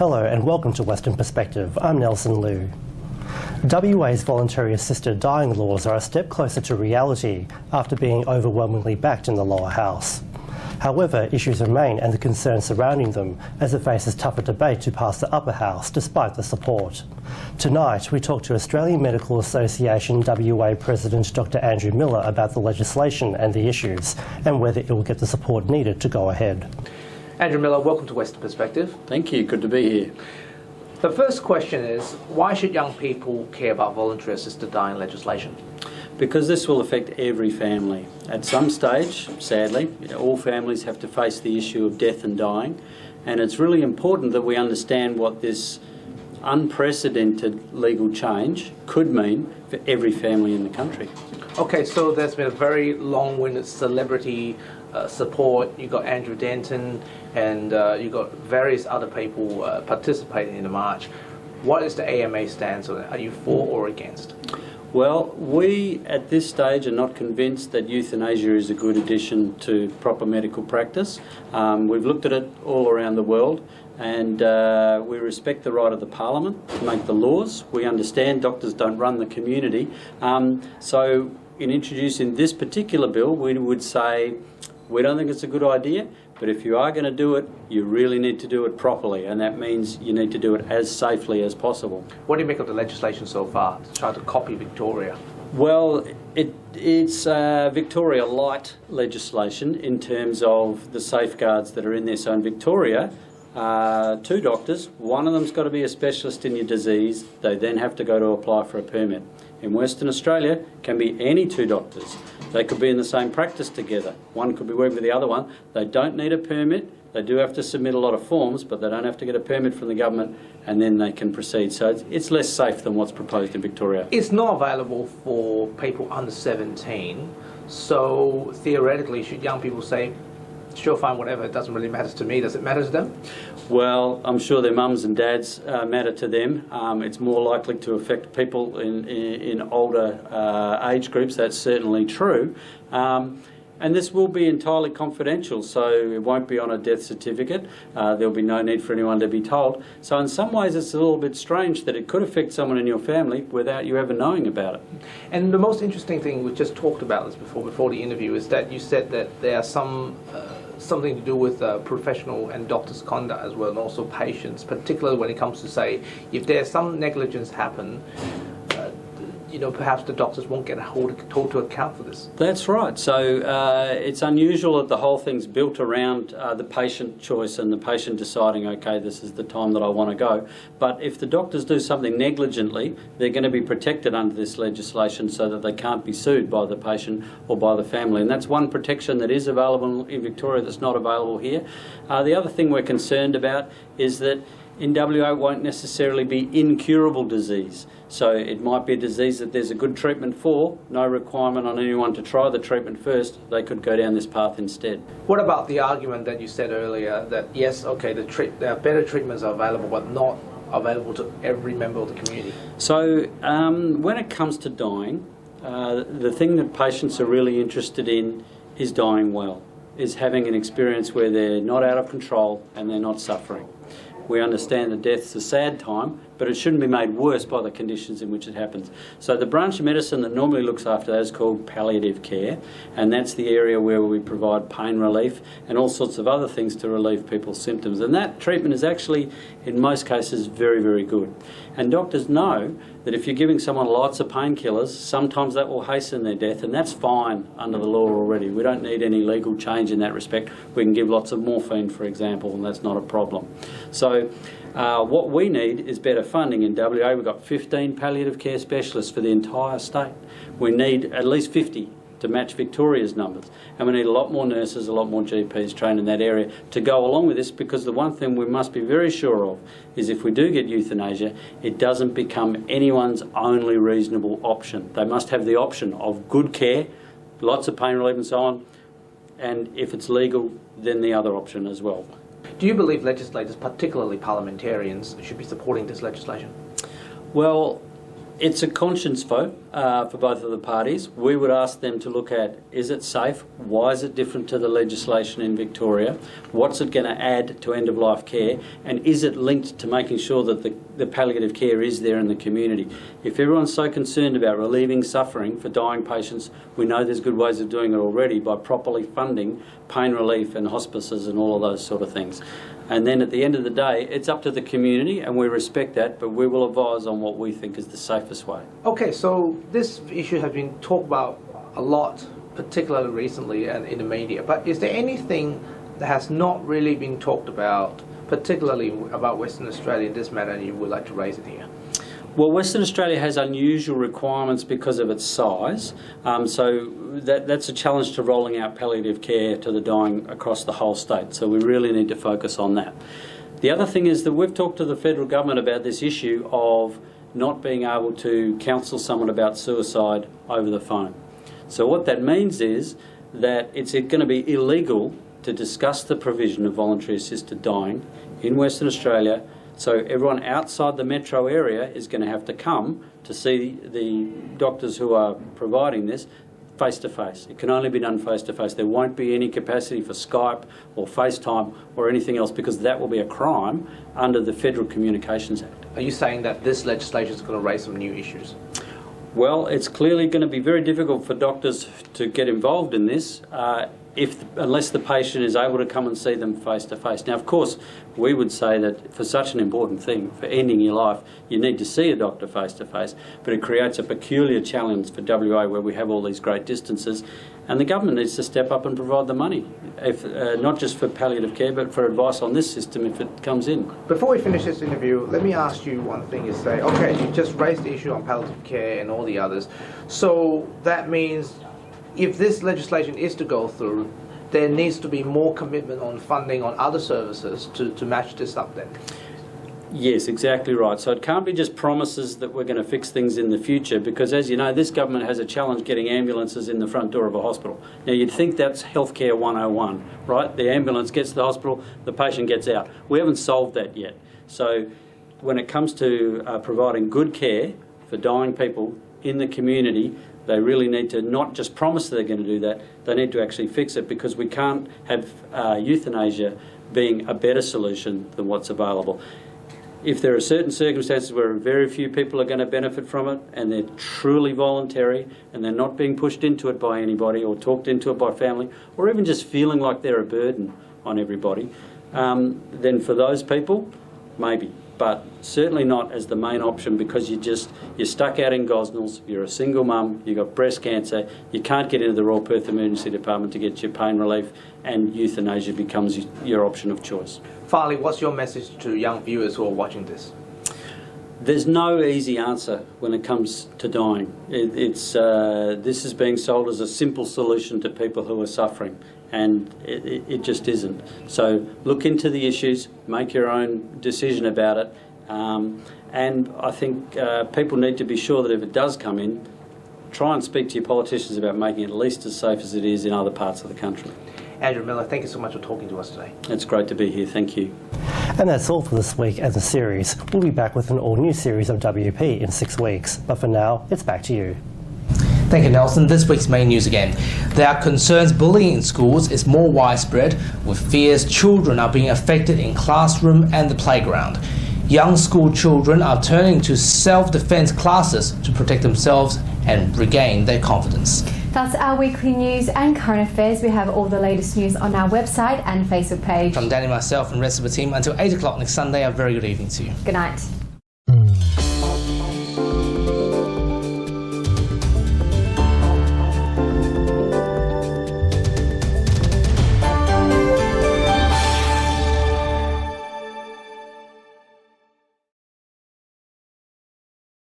Hello and welcome to Western Perspective. I'm Nelson Liu. WA's voluntary assisted dying laws are a step closer to reality after being overwhelmingly backed in the lower house. However, issues remain and the concerns surrounding them as it faces tougher debate to pass the upper house despite the support. Tonight we talk to Australian Medical Association WA President Dr Andrew Miller about the legislation and the issues and whether it will get the support needed to go ahead. Andrew Miller, welcome to Western Perspective. Thank you, good to be here. The first question is, why should young people care about voluntary assisted dying legislation? Because this will affect every family. At some stage, sadly, all families have to face the issue of death and dying, and it's really important that we understand what this unprecedented legal change could mean for every family in the country. Okay, so there's been a very long-winded celebrity support. You've got Andrew Denton and you've got various other people participating in the march. What is the AMA stance on it? Are you for or against? Well, we at this stage are not convinced that euthanasia is a good addition to proper medical practice. We've looked at it all around the world, and we respect the right of the Parliament to make the laws. We understand doctors don't run the community. So in introducing this particular bill, we would say we don't think it's a good idea, but if you are going to do it, you really need to do it properly, and that means you need to do it as safely as possible. What do you make of the legislation so far to try to copy Victoria? Well, it's Victoria light legislation in terms of the safeguards that are in there. So in Victoria, two doctors, one of them's got to be a specialist in your disease. They then have to go to apply for a permit. In Western Australia, it can be any two doctors. They could be in the same practice together. One could be working with the other one. They don't need a permit. They do have to submit a lot of forms, but they don't have to get a permit from the government, and then they can proceed. So it's less safe than what's proposed in Victoria. It's not available for people under 17, so theoretically, should young people say, sure, fine, whatever, it doesn't really matter to me. Does it matter to them? Well, I'm sure their mums and dads matter to them. It's more likely to affect people in older age groups. That's certainly true. And this will be entirely confidential, so it won't be on a death certificate. There'll be no need for anyone to be told. So in some ways it's a little bit strange that it could affect someone in your family without you ever knowing about it. And the most interesting thing, we just talked about this before the interview, is that you said that there are something to do with professional and doctors' conduct as well, and also patients, particularly when it comes to, say, if there's some negligence happen, perhaps the doctors won't get held to account for this. That's right. So it's unusual that the whole thing's built around the patient choice and the patient deciding, okay, this is the time that I want to go. But if the doctors do something negligently, they're going to be protected under this legislation so that they can't be sued by the patient or by the family. And that's one protection that is available in Victoria that's not available here. The other thing we're concerned about is that in WA it won't necessarily be incurable disease. So it might be a disease that there's a good treatment for, no requirement on anyone to try the treatment first. They could go down this path instead. What about the argument that you said earlier that, yes, okay, there are better treatments available, but not available to every member of the community? So when it comes to dying, the thing that patients are really interested in is dying well, is having an experience where they're not out of control and they're not suffering. We understand that death's a sad time, but it shouldn't be made worse by the conditions in which it happens. So the branch of medicine that normally looks after that is called palliative care, and that's the area where we provide pain relief and all sorts of other things to relieve people's symptoms. And that treatment is actually, in most cases, very, very good. And doctors know that if you're giving someone lots of painkillers, sometimes that will hasten their death, and that's fine under the law already. We don't need any legal change in that respect. We can give lots of morphine, for example, and that's not a problem. So what we need is better funding. In WA we've got 15 palliative care specialists for the entire state. We need at least 50 to match Victoria's numbers, and we need a lot more nurses, a lot more GPs trained in that area to go along with this, because the one thing we must be very sure of is if we do get euthanasia, it doesn't become anyone's only reasonable option. They must have the option of good care, lots of pain relief and so on, and if it's legal, then the other option as well. Do you believe legislators, particularly parliamentarians, should be supporting this legislation? Well, It's a conscience vote for both of the parties. We would ask them to look at, is it safe? Why is it different to the legislation in Victoria? What's it going to add to end-of-life care? And is it linked to making sure that the palliative care is there in the community? If everyone's so concerned about relieving suffering for dying patients, we know there's good ways of doing it already by properly funding pain relief and hospices and all of those sort of things. And then at the end of the day, it's up to the community, and we respect that, but we will advise on what we think is the safest way. Okay, so this issue has been talked about a lot, particularly recently and in the media. But is there anything that has not really been talked about, particularly about Western Australia in this matter, and you would like to raise it here? Well, Western Australia has unusual requirements because of its size, so that's a challenge to rolling out palliative care to the dying across the whole state, so we really need to focus on that. The other thing is that we've talked to the federal government about this issue of not being able to counsel someone about suicide over the phone. So what that means is that it's going to be illegal to discuss the provision of voluntary assisted dying in Western Australia. So everyone outside the metro area is going to have to come to see the doctors who are providing this face-to-face. It can only be done face-to-face. There won't be any capacity for Skype or FaceTime or anything else, because that will be a crime under the Federal Communications Act. Are you saying that this legislation is going to raise some new issues? Well, it's clearly going to be very difficult for doctors to get involved in this unless the patient is able to come and see them face to face. Now, of course, we would say that for such an important thing, for ending your life, you need to see a doctor face to face, but it creates a peculiar challenge for WA where we have all these great distances, and the government needs to step up and provide the money, not just for palliative care, but for advice on this system if it comes in. Before we finish this interview, let me ask you one thing. You say, okay, you just raised the issue on palliative care and all the others, so that means if this legislation is to go through, there needs to be more commitment on funding on other services to match this up then. Yes, exactly right. So it can't be just promises that we're going to fix things in the future, because as you know, this government has a challenge getting ambulances in the front door of a hospital. Now you'd think that's healthcare 101, right? The ambulance gets to the hospital, the patient gets out. We haven't solved that yet. So when it comes to providing good care for dying people in the community, they really need to not just promise they're going to do that, they need to actually fix it, because we can't have euthanasia being a better solution than what's available. If there are certain circumstances where very few people are going to benefit from it, and they're truly voluntary and they're not being pushed into it by anybody or talked into it by family, or even just feeling like they're a burden on everybody, then for those people, maybe. But certainly not as the main option, because you're stuck out in Gosnells, you're a single mum, you've got breast cancer, you can't get into the Royal Perth Emergency Department to get your pain relief, and euthanasia becomes your option of choice. Finally, what's your message to young viewers who are watching this? There's no easy answer when it comes to dying. This is being sold as a simple solution to people who are suffering, and it just isn't. So look into the issues, make your own decision about it, and I think people need to be sure that if it does come in, try and speak to your politicians about making it at least as safe as it is in other parts of the country. Andrew Miller, thank you so much for talking to us today. It's great to be here, thank you. And that's all for this week as a series. We'll be back with an all-new series of WP in 6 weeks. But for now, it's back to you. Thank you, Nelson. This week's main news again. There are concerns bullying in schools is more widespread, with fears children are being affected in classroom and the playground. Young school children are turning to self-defense classes to protect themselves and regain their confidence. That's our weekly news and current affairs. We have all the latest news on our website and Facebook page. From Danny, myself and the rest of the team, until 8 o'clock next Sunday, a very good evening to you. Good night.